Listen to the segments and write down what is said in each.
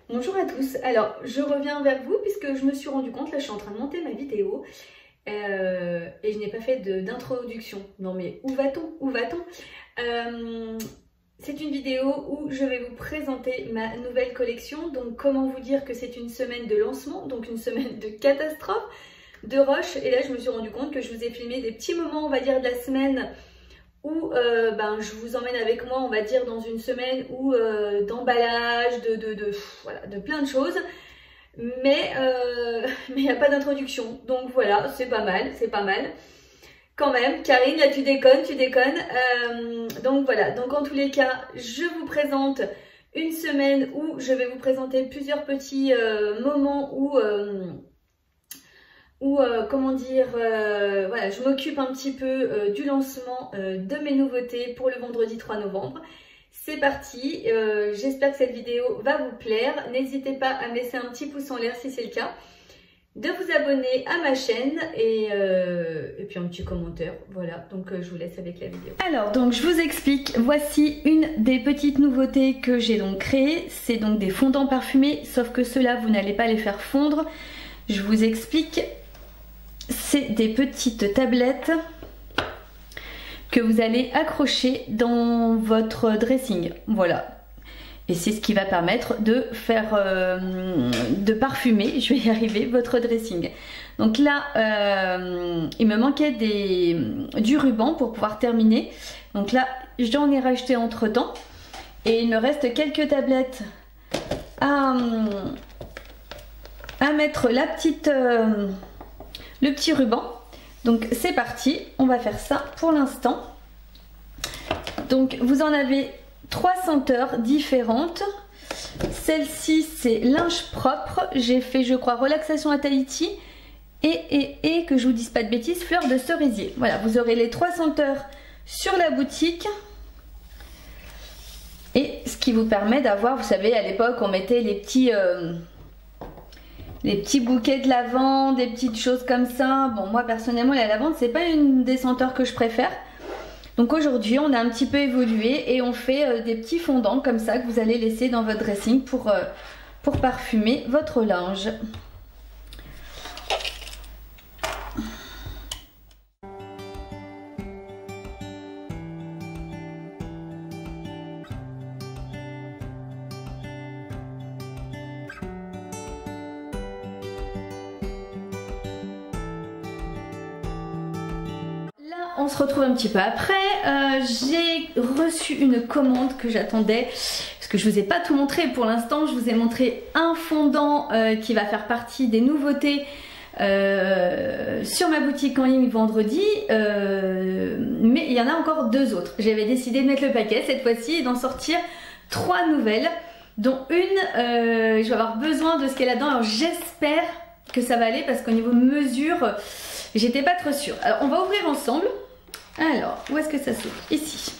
Bonjour à tous, alors je reviens vers vous puisque je me suis rendu compte, là je suis en train de monter ma vidéo et je n'ai pas fait d'introduction. Non mais où va-t-on? Où va-t-on? C'est une vidéo où je vais vous présenter ma nouvelle collection. Donc comment vous dire que c'est une semaine de lancement, donc une semaine de catastrophe, de rush. Et là je me suis rendu compte que je vous ai filmé des petits moments, on va dire, de la semaine où je vous emmène avec moi, on va dire, dans une semaine où d'emballage, voilà, de plein de choses. Mais il n'y a pas d'introduction. Donc voilà, c'est pas mal, c'est pas mal. Quand même, Karine, là tu déconnes, tu déconnes. Donc voilà, donc en tous les cas, je vous présente une semaine où je vais vous présenter plusieurs petits moments où... comment dire, voilà, je m'occupe un petit peu du lancement de mes nouveautés pour le vendredi 3 novembre. C'est parti, j'espère que cette vidéo va vous plaire. N'hésitez pas à me laisser un petit pouce en l'air si c'est le cas, de vous abonner à ma chaîne et puis un petit commentaire. Voilà, donc je vous laisse avec la vidéo. Alors, donc je vous explique, voici une des petites nouveautés que j'ai donc créées. C'est donc des fondants parfumés, sauf que ceux-là, vous n'allez pas les faire fondre. Je vous explique. C'est des petites tablettes que vous allez accrocher dans votre dressing. Voilà. Et c'est ce qui va permettre de faire, de parfumer, je vais y arriver, votre dressing. Donc là, il me manquait du ruban pour pouvoir terminer. Donc là, j'en ai racheté entre temps. Et il me reste quelques tablettes à mettre la petite... le petit ruban. Donc c'est parti, on va faire ça pour l'instant. Donc vous en avez 3 senteurs différentes. Celle-ci c'est linge propre. J'ai fait, je crois, relaxation à Tahiti et que je vous dise pas de bêtises, fleur de cerisier. Voilà, vous aurez les 3 senteurs sur la boutique. Et ce qui vous permet d'avoir, vous savez, à l'époque on mettait les petits bouquets de lavande, des petites choses comme ça. Bon, moi personnellement la lavande c'est pas une des senteurs que je préfère. Donc aujourd'hui on a un petit peu évolué et on fait des petits fondants comme ça que vous allez laisser dans votre dressing pour parfumer votre linge. On se retrouve un petit peu après. J'ai reçu une commande que j'attendais parce que je vous ai pas tout montré pour l'instant. Je vous ai montré un fondant qui va faire partie des nouveautés sur ma boutique en ligne vendredi, mais il y en a encore 2 autres. J'avais décidé de mettre le paquet cette fois-ci et d'en sortir 3 nouvelles, dont une je vais avoir besoin de ce qu'elle a dedans. Alors j'espère que ça va aller parce qu'au niveau mesure j'étais pas trop sûre. Alors on va ouvrir ensemble. Alors, où est-ce que ça s'ouvre? Ici.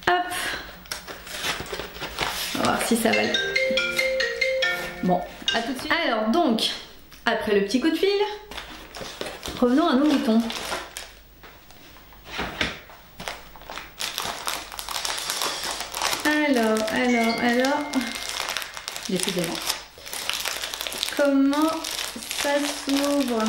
Hop. On va voir si ça va aller. Bon, à tout de suite. Alors donc, après le petit coup de fil, revenons à nos moutons. Alors, décidément. Comment ça s'ouvre?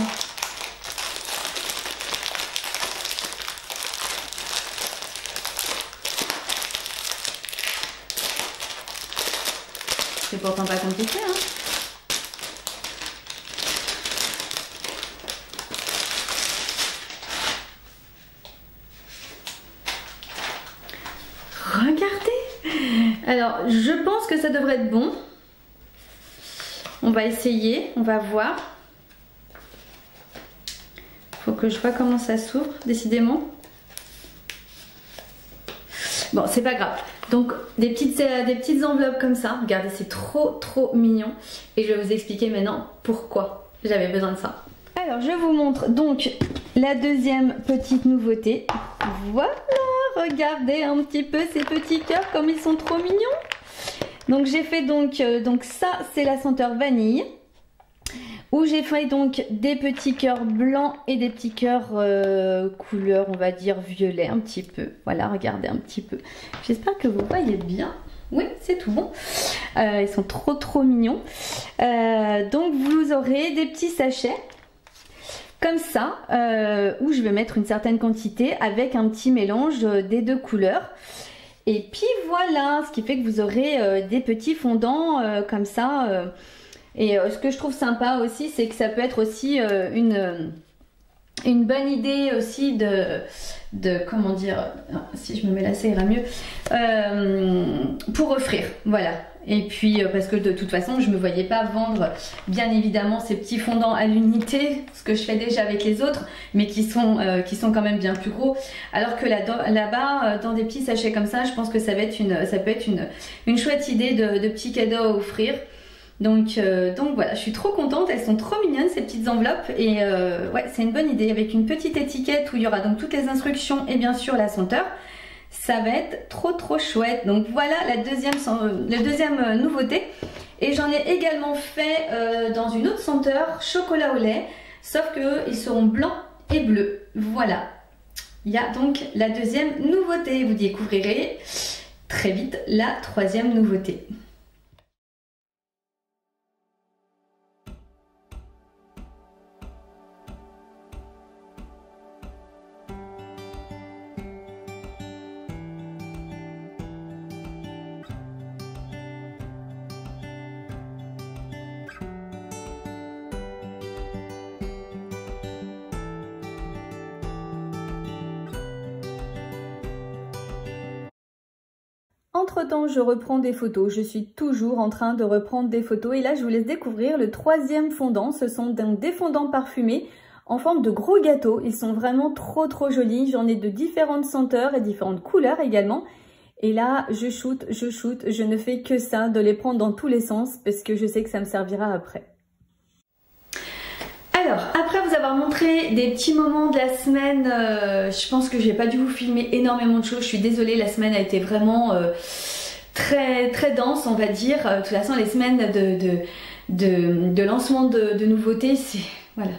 C'est pourtant pas compliqué, hein. Regardez. Alors, je pense que ça devrait être bon. On va essayer, on va voir. Faut que je vois comment ça s'ouvre, décidément. Bon, c'est pas grave. Donc des petites enveloppes comme ça. Regardez, c'est trop mignon. Et je vais vous expliquer maintenant pourquoi j'avais besoin de ça. Alors je vous montre donc la deuxième petite nouveauté. Voilà, regardez un petit peu ces petits cœurs comme ils sont trop mignons. Donc j'ai fait donc ça c'est la senteur vanille. Où j'ai fait donc des petits cœurs blancs et des petits cœurs couleur on va dire violet un petit peu. Voilà, regardez un petit peu. J'espère que vous voyez bien. Oui, c'est tout bon. Ils sont trop mignons. Donc vous aurez des petits sachets comme ça, où je vais mettre une certaine quantité avec un petit mélange des deux couleurs. Et puis voilà, ce qui fait que vous aurez des petits fondants comme ça. Et ce que je trouve sympa aussi, c'est que ça peut être aussi une bonne idée aussi de comment dire, si je me mets là ça ira mieux, pour offrir, voilà. Et puis parce que de toute façon je me voyais pas vendre bien évidemment ces petits fondants à l'unité, ce que je fais déjà avec les autres, mais qui sont quand même bien plus gros, alors que là-bas dans des petits sachets comme ça, je pense que ça peut être une chouette idée de petits cadeaux à offrir. Donc voilà, je suis trop contente, elles sont trop mignonnes ces petites enveloppes et ouais, c'est une bonne idée avec une petite étiquette où il y aura donc toutes les instructions et bien sûr la senteur. Ça va être trop chouette. Donc voilà la deuxième nouveauté. Et j'en ai également fait dans une autre senteur, chocolat au lait, sauf que ils seront blancs et bleus. Voilà. Il y a donc la deuxième nouveauté. Vous découvrirez très vite la troisième nouveauté. Entre temps, je reprends des photos. Je suis toujours en train de reprendre des photos. Et là, je vous laisse découvrir le troisième fondant. Ce sont des fondants parfumés en forme de gros gâteaux. Ils sont vraiment trop jolis. J'en ai de différentes senteurs et différentes couleurs également. Et là, je shoot. Je ne fais que ça, de les prendre dans tous les sens parce que je sais que ça me servira après. Alors, après vous avoir montré des petits moments de la semaine, je pense que j'ai pas dû vous filmer énormément de choses. Je suis désolée, la semaine a été vraiment très dense, on va dire. De toute façon, les semaines de lancement de nouveautés, c'est... Voilà.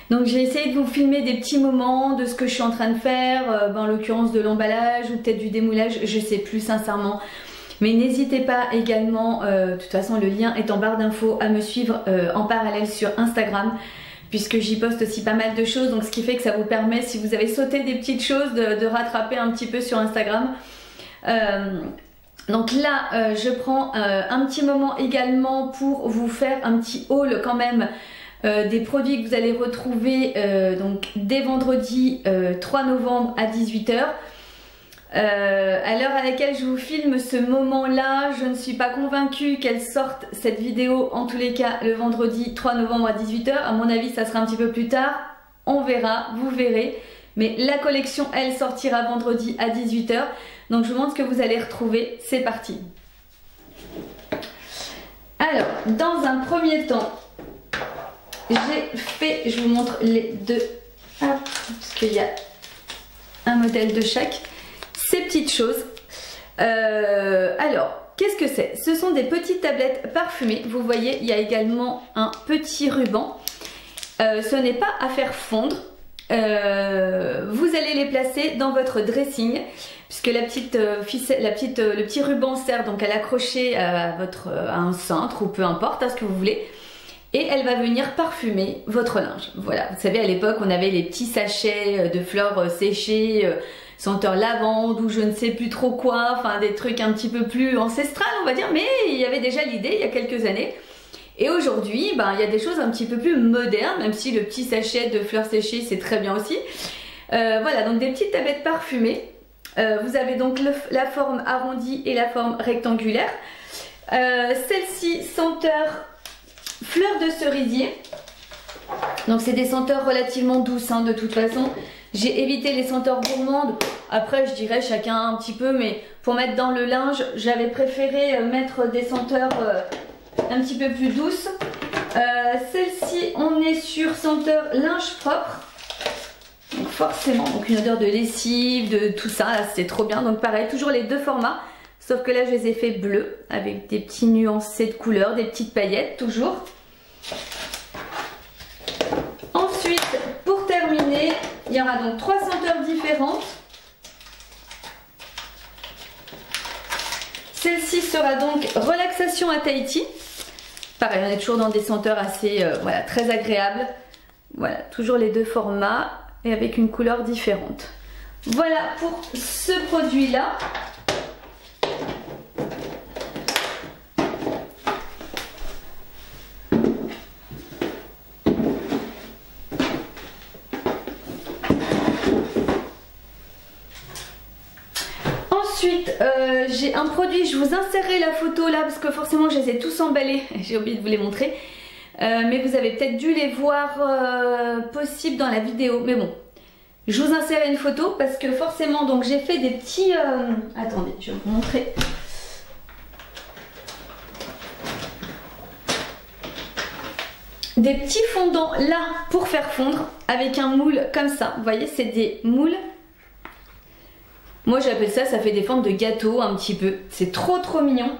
Donc j'ai essayé de vous filmer des petits moments de ce que je suis en train de faire, en l'occurrence de l'emballage ou peut-être du démoulage, je sais plus sincèrement. Mais n'hésitez pas également, de toute façon le lien est en barre d'infos, à me suivre en parallèle sur Instagram, puisque j'y poste aussi pas mal de choses, donc ce qui fait que ça vous permet, si vous avez sauté des petites choses, de rattraper un petit peu sur Instagram. Donc là, je prends un petit moment également pour vous faire un petit haul quand même des produits que vous allez retrouver donc dès vendredi 3 novembre à 18 h. À l'heure à laquelle je vous filme ce moment-là, je ne suis pas convaincue qu'elle sorte cette vidéo, en tous les cas le vendredi 3 novembre à 18 h. À mon avis ça sera un petit peu plus tard, on verra, vous verrez. Mais la collection elle sortira vendredi à 18 h. Donc je vous montre ce que vous allez retrouver, c'est parti. Alors dans un premier temps, j'ai fait, je vous montre les deux, parce qu'il y a un modèle de chaque. Ces petites choses. Alors, qu'est-ce que c'est? Ce sont des petites tablettes parfumées. Vous voyez, il y a également un petit ruban. Ce n'est pas à faire fondre. Vous allez les placer dans votre dressing, puisque la petite ficelle, le petit ruban sert donc à l'accrocher à un cintre ou peu importe, ce que vous voulez. Et elle va venir parfumer votre linge. Voilà, vous savez à l'époque on avait les petits sachets de fleurs séchées, senteur lavande ou je ne sais plus trop quoi, enfin des trucs un petit peu plus ancestrales on va dire, mais il y avait déjà l'idée il y a quelques années. Et aujourd'hui, il y a des choses un petit peu plus modernes, même si le petit sachet de fleurs séchées c'est très bien aussi. Voilà, donc des petites tablettes parfumées. Vous avez donc la forme arrondie et la forme rectangulaire. Celle-ci, senteur fleurs de cerisier. Donc c'est des senteurs relativement douces de toute façon. J'ai évité les senteurs gourmandes. Après je dirais chacun un petit peu, mais pour mettre dans le linge j'avais préféré mettre des senteurs un petit peu plus douces. Celle-ci on est sur senteur linge propre. Donc forcément donc une odeur de lessive, de tout ça, c'est trop bien. Donc pareil, toujours les deux formats. Sauf que là je les ai fait bleus avec des petits nuancés de couleurs, des petites paillettes toujours. Ensuite, pour terminer, il y aura donc 3 senteurs différentes. Celle-ci sera donc Relaxation à Tahiti. Pareil, on est toujours dans des senteurs assez voilà, très agréables. Voilà, toujours les deux formats et avec une couleur différente. Voilà pour ce produit-là. Ensuite, j'ai un produit, je vous insérerai la photo là parce que forcément je les ai tous emballés, j'ai oublié de vous les montrer. Mais vous avez peut-être dû les voir possible dans la vidéo, mais bon. Je vous insère une photo parce que forcément, donc j'ai fait des petits... Attendez, je vais vous montrer. Des petits fondants là pour faire fondre avec un moule comme ça. Vous voyez, c'est des moules. Moi j'appelle ça, ça fait des formes de gâteau un petit peu. C'est trop mignon.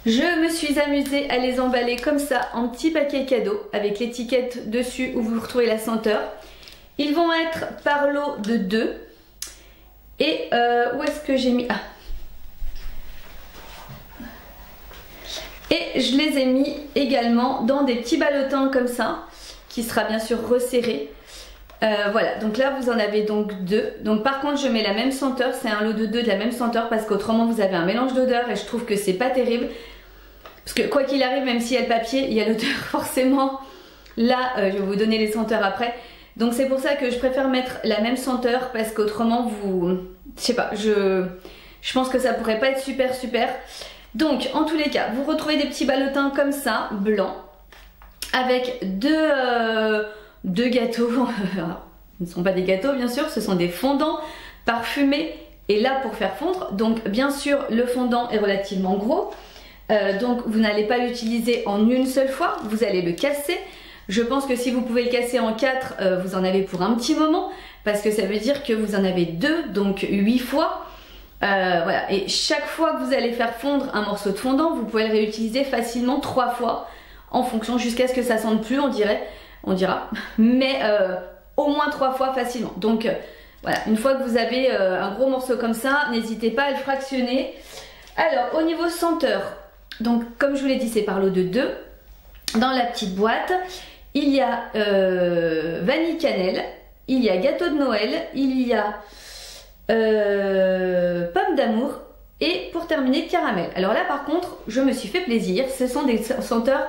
Je me suis amusée à les emballer comme ça en petits paquets cadeaux avec l'étiquette dessus où vous retrouvez la senteur. Ils vont être par lot de 2. Et où est-ce que j'ai mis... Ah. Et je les ai mis également dans des petits ballotins comme ça, qui sera bien sûr resserré. Voilà, donc là vous en avez donc 2. Donc par contre je mets la même senteur, c'est un lot de 2 de la même senteur parce qu'autrement vous avez un mélange d'odeurs et je trouve que c'est pas terrible. Parce que quoi qu'il arrive, même s'il y a le papier, il y a l'odeur forcément. Là, je vais vous donner les senteurs après. Donc c'est pour ça que je préfère mettre la même senteur parce qu'autrement vous... Je sais pas, je pense que ça pourrait pas être super. Donc en tous les cas, vous retrouvez des petits ballotins comme ça, blancs, avec deux gâteaux. Alors, ce ne sont pas des gâteaux bien sûr, ce sont des fondants parfumés et là pour faire fondre. Donc bien sûr le fondant est relativement gros. Donc vous n'allez pas l'utiliser en une seule fois, vous allez le casser. Je pense que si vous pouvez le casser en 4, vous en avez pour un petit moment parce que ça veut dire que vous en avez 2, donc 8 fois. Voilà. Et chaque fois que vous allez faire fondre un morceau de fondant, vous pouvez le réutiliser facilement 3 fois en fonction jusqu'à ce que ça sente plus, on dira, mais au moins 3 fois facilement. Donc voilà, une fois que vous avez un gros morceau comme ça, n'hésitez pas à le fractionner. Alors au niveau senteur, donc comme je vous l'ai dit c'est par lot de 2. Dans la petite boîte, il y a vanille cannelle, il y a gâteau de Noël, il y a pomme d'amour et pour terminer caramel. Alors là par contre je me suis fait plaisir, ce sont des senteurs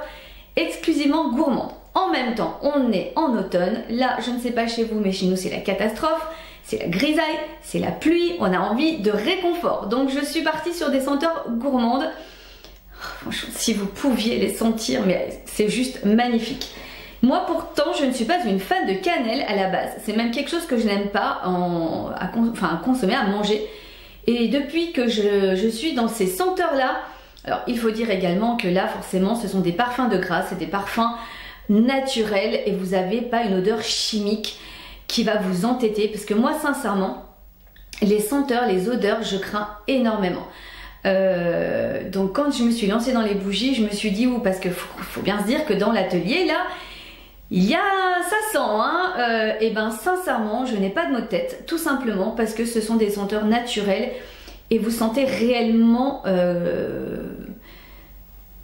exclusivement gourmandes. En même temps on est en automne, là je ne sais pas chez vous mais chez nous c'est la catastrophe. C'est la grisaille, c'est la pluie, on a envie de réconfort. Donc je suis partie sur des senteurs gourmandes. Franchement, si vous pouviez les sentir, mais c'est juste magnifique. Moi pourtant, je ne suis pas une fan de cannelle à la base. C'est même quelque chose que je n'aime pas à consommer, à manger. Et depuis que je suis dans ces senteurs-là, alors il faut dire également que là, forcément, ce sont des parfums de grâce, c'est des parfums naturels et vous n'avez pas une odeur chimique qui va vous entêter parce que moi sincèrement les senteurs, les odeurs je crains énormément. Donc quand je me suis lancée dans les bougies je me suis dit parce que faut bien se dire que dans l'atelier là il y a ça sent hein, et ben sincèrement je n'ai pas de maux de tête tout simplement parce que ce sont des senteurs naturelles et vous sentez réellement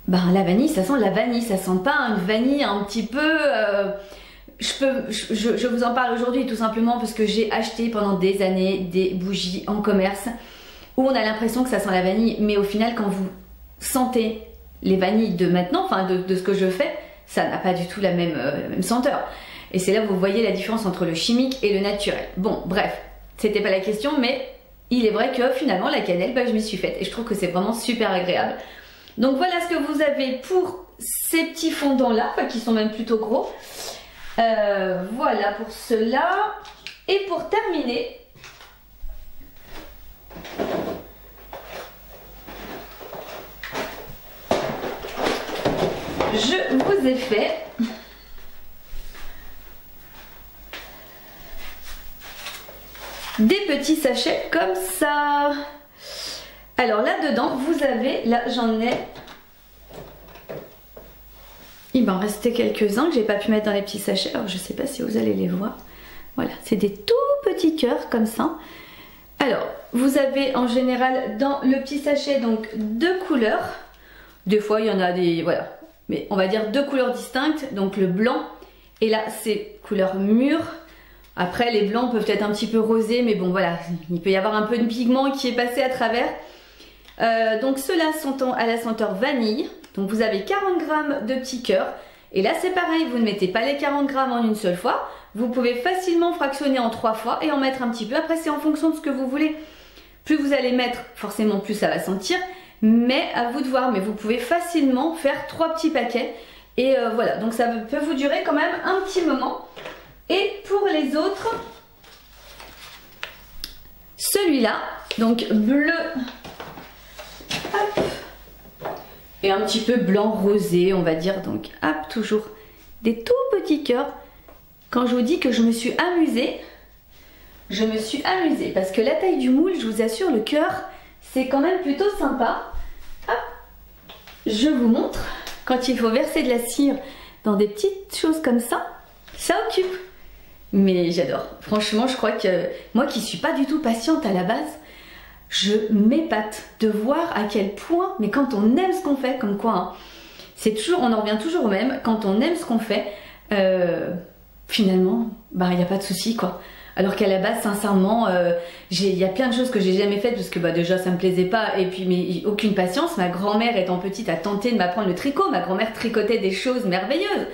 la vanille, ça sent la vanille, ça sent pas une vanille un petit peu je vous en parle aujourd'hui tout simplement parce que j'ai acheté pendant des années des bougies en commerce où on a l'impression que ça sent la vanille, mais au final quand vous sentez les vanilles de maintenant, enfin de ce que je fais, ça n'a pas du tout la même senteur. Et c'est là où vous voyez la différence entre le chimique et le naturel. Bon, bref, c'était pas la question, mais il est vrai que finalement la cannelle, je m'y suis faite et je trouve que c'est vraiment super agréable. Donc voilà ce que vous avez pour ces petits fondants là, qui sont même plutôt gros. Voilà pour cela. Et pour terminer, je vous ai fait des petits sachets comme ça. Alors là dedans vous avez, là j'en ai, il m'en restait quelques-uns que j'ai pas pu mettre dans les petits sachets. Alors je sais pas si vous allez les voir. Voilà, c'est des tout petits cœurs comme ça. Alors, vous avez en général dans le petit sachet donc 2 couleurs. Des fois, il y en a des... Voilà. Mais on va dire 2 couleurs distinctes. Donc le blanc. Et là, c'est couleur mûre. Après, les blancs peuvent être un petit peu rosés. Mais bon, voilà. Il peut y avoir un peu de pigment qui est passé à travers. Donc ceux-là sont à la senteur vanille. Donc vous avez 40 g de petits cœurs. Et là, c'est pareil. Vous ne mettez pas les 40 g en une seule fois. Vous pouvez facilement fractionner en 3 fois et en mettre un petit peu. Après, c'est en fonction de ce que vous voulez. Plus vous allez mettre, forcément plus ça va sentir. Mais à vous de voir. Mais vous pouvez facilement faire 3 petits paquets. Et voilà, donc ça peut vous durer quand même un petit moment. Et pour les autres, celui-là, donc bleu, hop, et un petit peu blanc rosé, on va dire. Donc hop, toujours des tout petits cœurs. Quand je vous dis que je me suis amusée, parce que la taille du moule, je vous assure, le cœur, c'est quand même plutôt sympa. Hop, je vous montre, quand il faut verser de la cire dans des petites choses comme ça occupe. Mais j'adore. Franchement, je crois que moi qui suis pas du tout patiente à la base, je m'épate de voir à quel point, mais quand on aime ce qu'on fait, comme quoi, hein, c'est toujours, on en revient toujours au même, quand on aime ce qu'on fait, finalement, bah il n'y a pas de souci quoi. Alors qu'à la base, sincèrement, il y a plein de choses que j'ai jamais faites parce que bah, déjà ça me plaisait pas et puis mais aucune patience. Ma grand-mère étant petite a tenté de m'apprendre le tricot. Ma grand-mère tricotait des choses merveilleuses.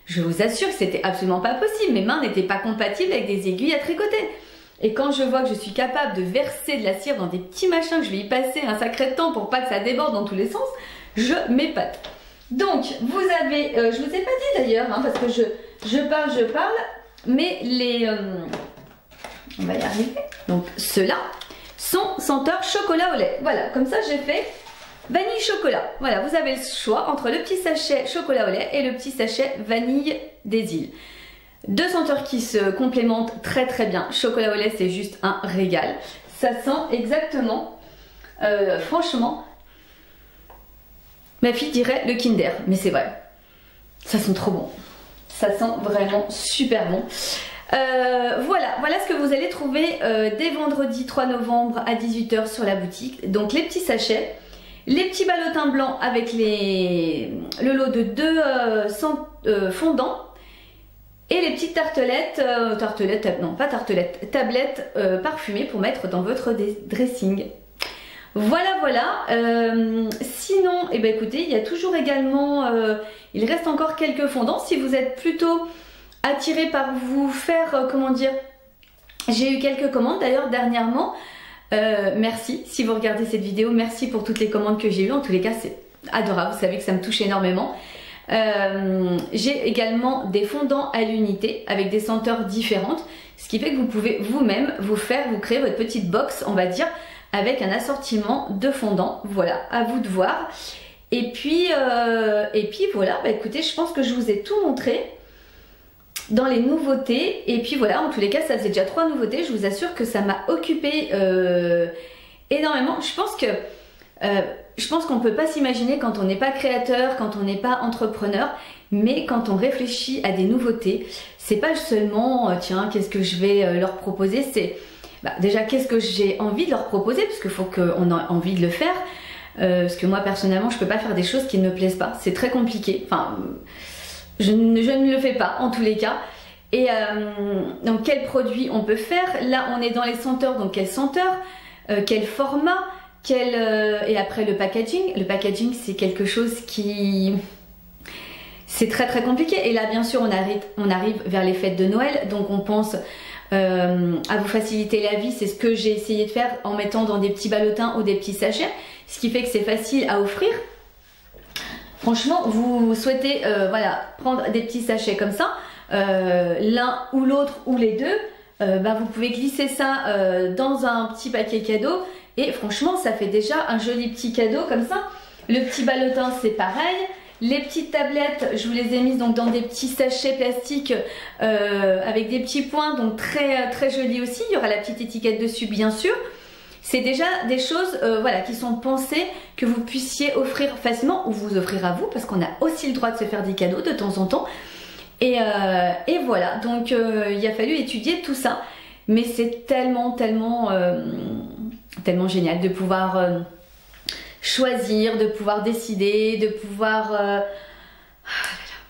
Je vous assure que c'était absolument pas possible. Mes mains n'étaient pas compatibles avec des aiguilles à tricoter. Et quand je vois que je suis capable de verser de la cire dans des petits machins, que je vais y passer un sacré temps pour pas que ça déborde dans tous les sens, je m'épate. Donc vous avez, je vous ai pas dit d'ailleurs, hein, parce que je parle, mais les... on va y arriver. Donc ceux-là sont senteur chocolat au lait. Voilà, comme ça j'ai fait vanille chocolat. Voilà, vous avez le choix entre le petit sachet chocolat au lait et le petit sachet vanille des îles. 2 senteurs qui se complémentent très très bien. Chocolat au lait, c'est juste un régal. Ça sent exactement, franchement, ma fille dirait le Kinder, mais c'est vrai. Ça sent trop bon. Ça sent vraiment super bon. Voilà ce que vous allez trouver dès vendredi 3 novembre à 18 h sur la boutique. Donc les petits sachets, les petits ballotins blancs avec le lot de 2 fondants et les petites tartelettes, tablettes parfumées pour mettre dans votre dressing. Voilà. Sinon, eh ben, écoutez, il y a toujours également, il reste encore quelques fondants. Si vous êtes plutôt attiré par vous faire, comment dire, j'ai eu quelques commandes d'ailleurs dernièrement. Merci si vous regardez cette vidéo, merci pour toutes les commandes que j'ai eues. En tous les cas, c'est adorable, vous savez que ça me touche énormément. J'ai également des fondants à l'unité avec des senteurs différentes, ce qui fait que vous pouvez vous-même vous créer votre petite box, on va dire, avec un assortiment de fondants. Voilà, à vous de voir. Et puis voilà, bah écoutez, je pense que je vous ai tout montré dans les nouveautés. Et puis voilà, en tous les cas, ça faisait déjà 3 nouveautés. Je vous assure que ça m'a occupé énormément. Je pense qu'on ne peut pas s'imaginer quand on n'est pas créateur, quand on n'est pas entrepreneur, mais quand on réfléchit à des nouveautés, c'est pas seulement tiens, qu'est-ce que je vais leur proposer, c'est déjà qu'est-ce que j'ai envie de leur proposer, parce qu'il faut qu'on ait envie de le faire, parce que moi personnellement je peux pas faire des choses qui ne me plaisent pas, c'est très compliqué, enfin je ne le fais pas en tous les cas. Et donc quel produit on peut faire, là on est dans les senteurs, donc quel senteur, quel format, et après le packaging c'est quelque chose qui... c'est très très compliqué. Et là bien sûr on arrive vers les fêtes de Noël, donc on pense à vous faciliter la vie. C'est ce que j'ai essayé de faire en mettant dans des petits ballotins ou des petits sachets, ce qui fait que c'est facile à offrir. Franchement, vous souhaitez voilà, prendre des petits sachets comme ça, l'un ou l'autre ou les deux, vous pouvez glisser ça dans un petit paquet cadeau et franchement ça fait déjà un joli petit cadeau comme ça. Le petit ballotin c'est pareil. Les petites tablettes, je vous les ai mises donc dans des petits sachets plastiques avec des petits points, donc très très joli aussi. Il y aura la petite étiquette dessus bien sûr. C'est déjà des choses voilà, qui sont pensées que vous puissiez offrir facilement ou vous offrir à vous, parce qu'on a aussi le droit de se faire des cadeaux de temps en temps. Et voilà, donc il a fallu étudier tout ça. mais c'est tellement génial de pouvoir choisir, de pouvoir décider, de pouvoir...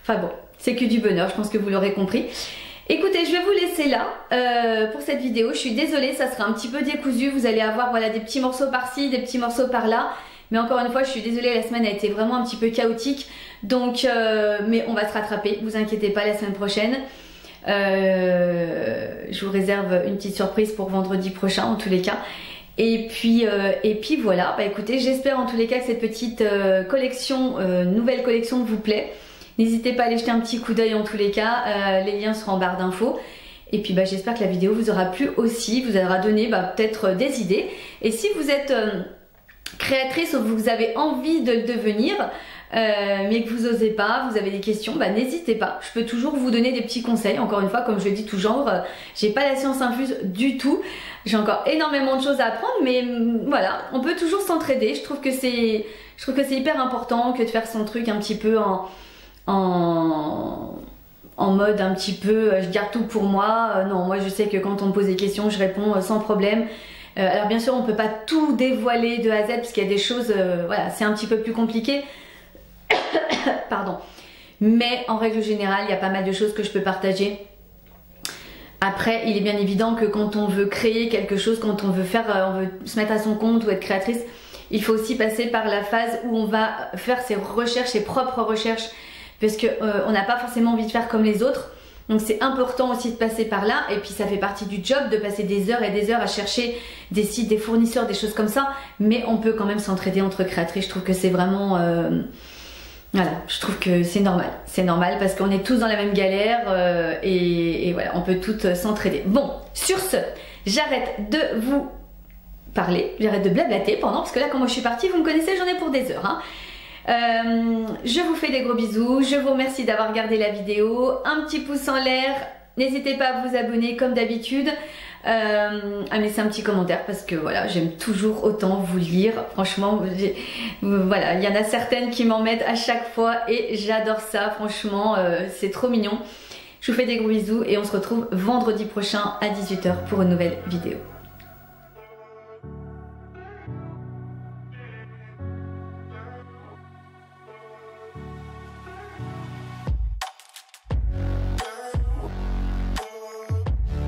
Enfin bon, c'est que du bonheur, je pense que vous l'aurez compris. Écoutez, je vais vous laisser là pour cette vidéo. Je suis désolée, ça sera un petit peu décousu. Vous allez avoir voilà, des petits morceaux par-ci, des petits morceaux par-là. Mais encore une fois, je suis désolée, la semaine a été vraiment un petit peu chaotique. Donc, mais on va se rattraper, vous inquiétez pas, la semaine prochaine. Je vous réserve une petite surprise pour vendredi prochain en tous les cas. Et puis voilà, bah écoutez, j'espère en tous les cas que cette petite collection, nouvelle collection vous plaît. N'hésitez pas à aller jeter un petit coup d'œil en tous les cas, les liens seront en barre d'infos. Et puis bah, j'espère que la vidéo vous aura plu aussi, vous aura donné bah, peut-être des idées. Et si vous êtes créatrice ou vous avez envie de le devenir, mais que vous n'osez pas, vous avez des questions, bah, n'hésitez pas. Je peux toujours vous donner des petits conseils. Encore une fois, comme je le dis toujours, j'ai pas la science infuse du tout. J'ai encore énormément de choses à apprendre, mais voilà, on peut toujours s'entraider. Je trouve que c'est hyper important que de faire son truc un petit peu en mode un petit peu je garde tout pour moi. Non, moi je sais que quand on me pose des questions, je réponds sans problème. Alors bien sûr, on peut pas tout dévoiler de A à Z parce qu'il y a des choses, voilà, c'est un petit peu plus compliqué. Pardon. Mais en règle générale, il y a pas mal de choses que je peux partager. Après, il est bien évident que quand on veut créer quelque chose, quand on veut se mettre à son compte ou être créatrice, il faut aussi passer par la phase où on va faire ses recherches, ses propres recherches, parce qu'on n'a pas forcément envie de faire comme les autres. Donc c'est important aussi de passer par là, et puis ça fait partie du job de passer des heures et des heures à chercher des sites, des fournisseurs, des choses comme ça, mais on peut quand même s'entraider entre créatrices. Je trouve que c'est vraiment... voilà, je trouve que c'est normal parce qu'on est tous dans la même galère et voilà, on peut toutes s'entraider. Bon, sur ce, j'arrête de vous parler, j'arrête de blablater pendant, parce que là quand moi je suis partie, vous me connaissez, j'en ai pour des heures, hein. Je vous fais des gros bisous, je vous remercie d'avoir regardé la vidéo, un petit pouce en l'air, n'hésitez pas à vous abonner comme d'habitude, à me laisser un petit commentaire parce que voilà, j'aime toujours autant vous lire, franchement, voilà, il y en a certaines qui m'en mettent à chaque fois et j'adore ça, franchement, c'est trop mignon. Je vous fais des gros bisous et on se retrouve vendredi prochain à 18 h pour une nouvelle vidéo.